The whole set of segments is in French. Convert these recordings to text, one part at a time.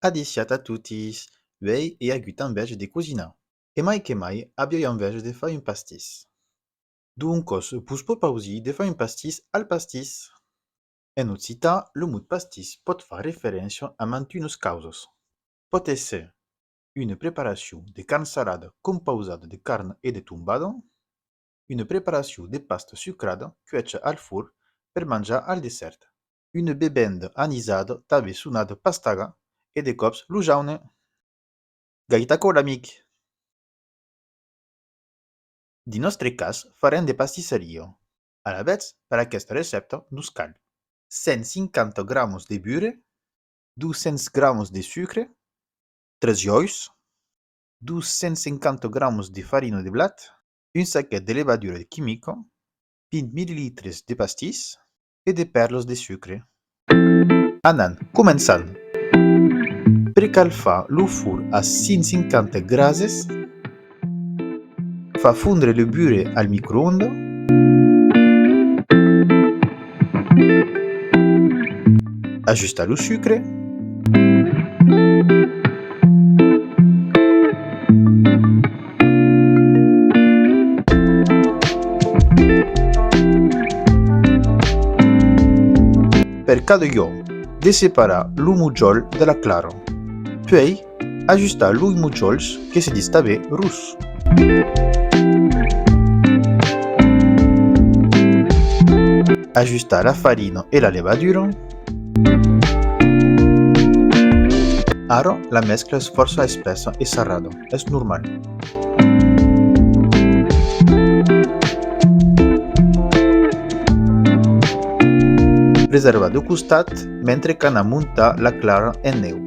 Adiciat a tutis, vei e agut enveja de cosinar. E mai abioi enveja de fa un pastís. Duncos vos proposí de fa un pastís al pastís. En occità, le mot pastís pot fa referència a mantunes causes. Pot ésser une preparació de carn salada composada de carn e de tombado, une preparació de pasta sucrada cuecha al forn per manjar al dessert, une bebenda anisada també sonada pastaga e de cops lo jaune. Gaita cor, amic! Din nostre cas, farem de pastisseria. Alavetz, per aquesta recepta, nos cal 150 gramos de beurre, 200 gramos de sucre, 3 ous, 250 gramos de farina de blat, un saquet de levadura química, 20 ml de pastis e de perles de sucre. Anant, començant. Precalfar lo forn a 150 grases. Fa fondre le beurre al microonde. Ajusta lo sucre. Per cada ou, de separar lo muggiol dalla clara. Poi, ajusta lo muggiols che si distave rus. Ajusta la farina e la levadura. Ara la mescla es força espessa e serrada, és normal. Reserva de costat mentre que n'ha muntat la clara en neu.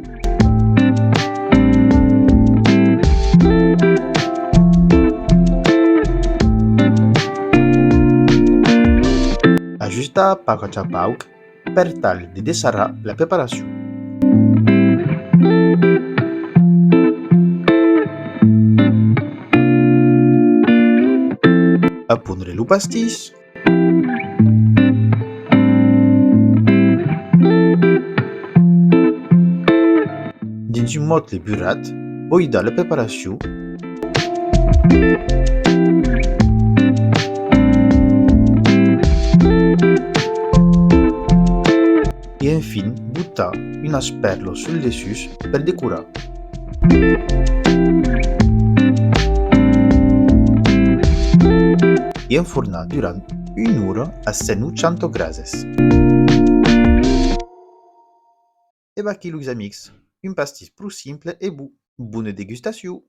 Ajusta pac a pauc per tal de desserrar la preparació. Apondre lo pastís. Dins un motle burat, buidar la preparació. E enfin, buttar unes perles sul dessus per decorar. E enfornar durant un'ora a 180 grases. E va aquí, los amics, un pastís prou simple e bon. Bonne degustation!